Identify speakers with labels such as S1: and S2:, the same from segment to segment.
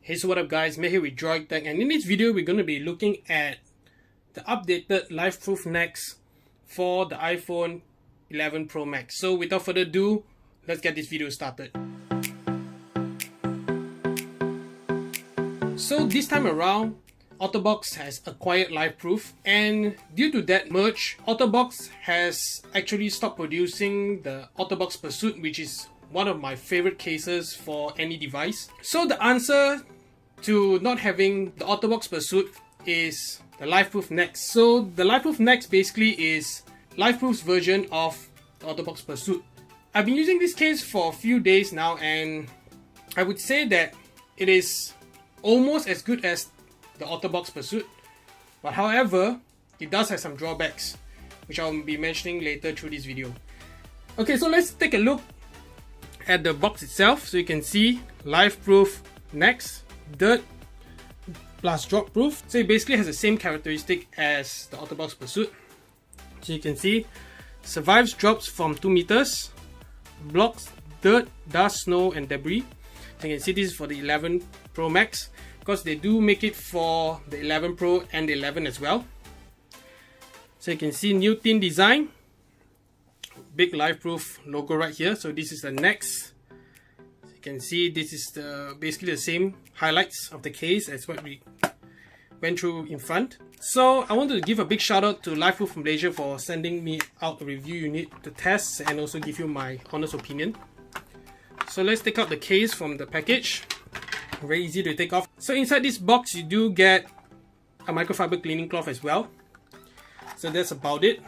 S1: Hey, so what up guys, Meh here with Droid Tech, and in this video we're going to be looking at the updated life-proof necks for the iPhone 11 Pro Max. So without further ado, let's get this video started. So this time around, OtterBox has acquired life-proof, and due to that merge, OtterBox has actually stopped producing the OtterBox Pursuit, which is one of my favorite cases for any device. So the answer to not having the OtterBox Pursuit is the life-proof necks. So the life-proof necks basically is life-proof's version of the OtterBox Pursuit. I've been using this case for a few days now, and I would say that it is almost as good as the OtterBox Pursuit, but however, it does have some drawbacks, which I'll be mentioning later through this video. Okay, so let's take a look at the box itself. So you can see life-proof necks, dirt plus drop proof. So it basically has the same characteristic as the OtterBox Pursuit. So you can see survives drops from 2 meters, blocks dirt, dust, snow and debris. So you can see this is for the 11 Pro Max, because they do make it for the 11 Pro and the 11 as well. So you can see new thin design, big life-proof logo right here. So this is the necks. You can see this is basically the same highlights of the case as what we went through in front. So I wanted to give a big shout out to life-proof Malaysia for sending me out a review unit to test and also give you my honest opinion. So let's take out the case from the package. Very easy to take off. So inside this box you do get a microfiber cleaning cloth as well. So that's about it.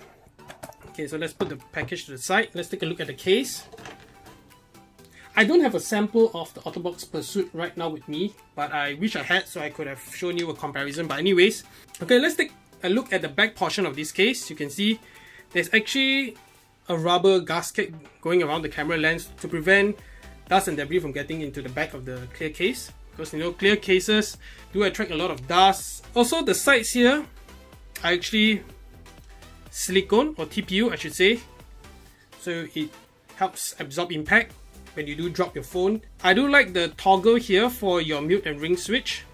S1: Okay, so let's put the package to the side. Let's take a look at the case. I don't have a sample of the OtterBox Pursuit right now with me, but I wish I had, so I could have shown you a comparison. But anyways, okay, let's take a look at the back portion of this case. You can see there's actually a rubber gasket going around the camera lens to prevent dust and debris from getting into the back of the clear case, because you know clear cases do attract a lot of dust. Also, the sides here are actually silicone, or TPU I should say, so it helps absorb impact when you do drop your phone. I do like the toggle here for your mute and ring switch.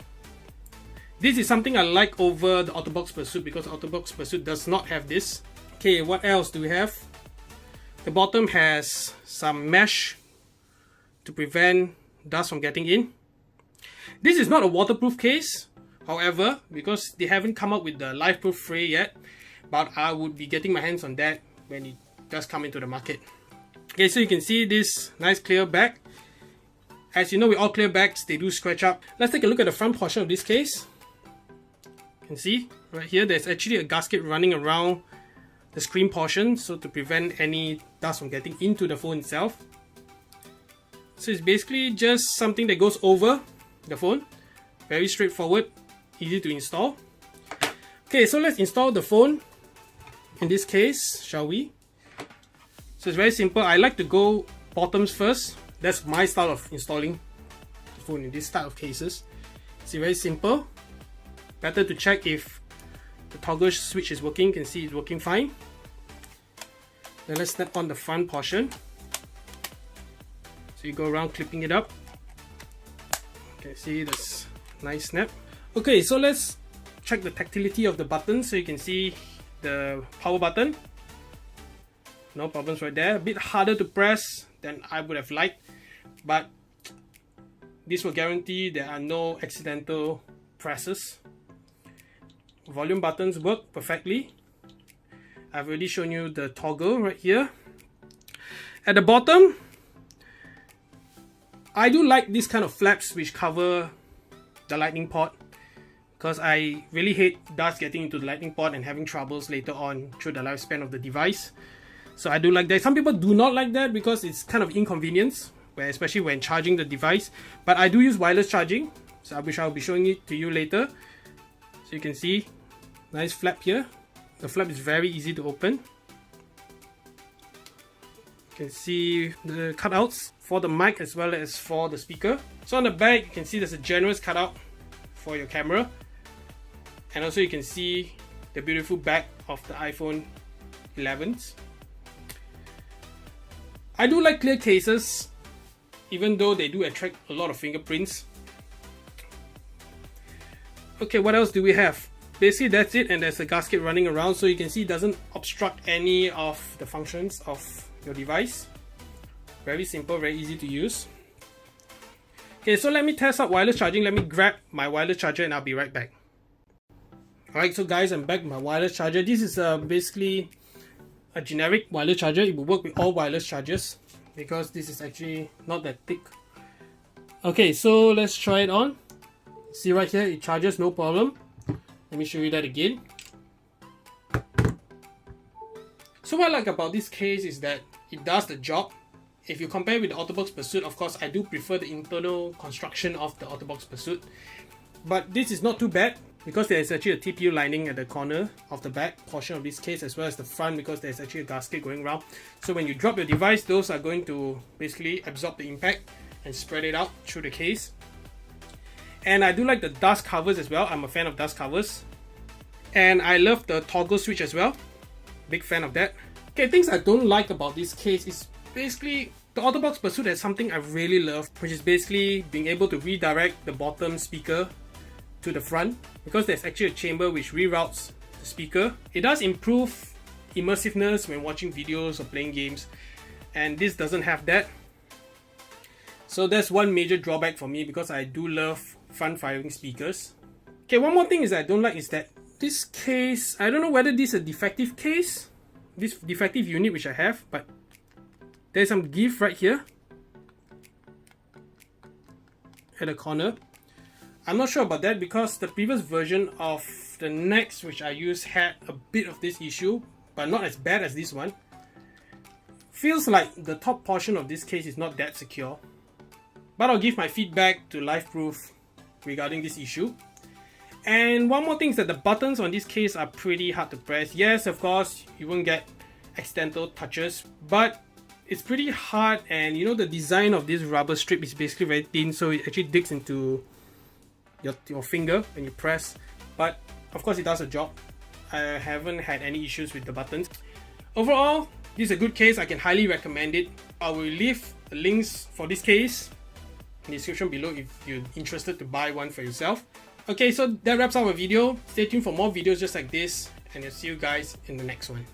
S1: This is something I like over the OtterBox Pursuit, because OtterBox Pursuit does not have this. Okay, what else do we have? The bottom has some mesh to prevent dust from getting in. This is not a waterproof case, however, because they haven't come up with the life-proof fray yet, but I would be getting my hands on that when it does come into the market. Okay, so you can see this nice clear back. As you know, with all clear backs, they do scratch up. Let's take a look at the front portion of this case. You can see right here, there's actually a gasket running around the screen portion, so to prevent any dust from getting into the phone itself. So it's basically just something that goes over the phone. Very straightforward, easy to install. Okay, so let's install the phone in this case, shall we? So it's very simple. I like to go bottoms first. That's my style of installing the phone in this type of cases. See, very simple. Better to check if the toggle switch is working. You can see it's working fine. Then let's snap on the front portion. So you go around clipping it up. Okay, see, that's nice snap. Okay, so let's check the tactility of the button. So you can see the power button. No problems right there. A bit harder to press than I would have liked, but this will guarantee there are no accidental presses. Volume buttons work perfectly. I've already shown you the toggle right here. At the bottom, I do like this kind of flaps which cover the lightning port, because I really hate dust getting into the lightning port and having troubles later on through the lifespan of the device. So I do like that. Some people do not like that because it's kind of inconvenience, especially when charging the device. But I do use wireless charging, so which I'll be showing it to you later. So you can see, nice flap here. The flap is very easy to open. You can see the cutouts for the mic as well as for the speaker. So on the back, you can see there's a generous cutout for your camera. And also you can see the beautiful back of the iPhone 11s. I do like clear cases, even though they do attract a lot of fingerprints. Okay, what else do we have? Basically that's it, and there's a gasket running around, so you can see it doesn't obstruct any of the functions of your device. Very simple, very easy to use. Okay, so let me test out wireless charging. Let me grab my wireless charger and I'll be right back. Alright, so guys, I'm back with my wireless charger. This is basically a generic wireless charger. It will work with all wireless chargers because this is actually not that thick. Okay, so let's try it on. See right here, it charges no problem. Let me show you that again. So what I like about this case is that it does the job. If you compare with the OtterBox Pursuit, of course I do prefer the internal construction of the OtterBox Pursuit. But this is not too bad because there is actually a TPU lining at the corner of the back portion of this case, as well as the front, because there's actually a gasket going around. So when you drop your device, those are going to basically absorb the impact and spread it out through the case. And I do like the dust covers as well. I'm a fan of dust covers. And I love the toggle switch as well. Big fan of that. Okay, things I don't like about this case is basically the OtterBox Pursuit has something I really love, which is basically being able to redirect the bottom speaker to the front, because there's actually a chamber which reroutes the speaker. It does improve immersiveness when watching videos or playing games, and this doesn't have that. So that's one major drawback for me, because I do love front firing speakers. Okay, one more thing is that I don't like is that this case, I don't know whether this is a defective case, this defective unit which I have, but there's some give right here at the corner. I'm not sure about that because the previous version of the Nex which I used had a bit of this issue, but not as bad as this one. Feels like the top portion of this case is not that secure. But I'll give my feedback to LifeProof regarding this issue. And one more thing is that the buttons on this case are pretty hard to press. Yes, of course, you won't get accidental touches, but it's pretty hard, and you know the design of this rubber strip is basically very thin, so it actually digs into your finger when you press. But of course it does a job. I haven't had any issues with the buttons. Overall, this is a good case. I can highly recommend it. I will leave the links for this case in the description below if you're interested to buy one for yourself. Okay, so that wraps up our video. Stay tuned for more videos just like this, and I'll see you guys in the next one.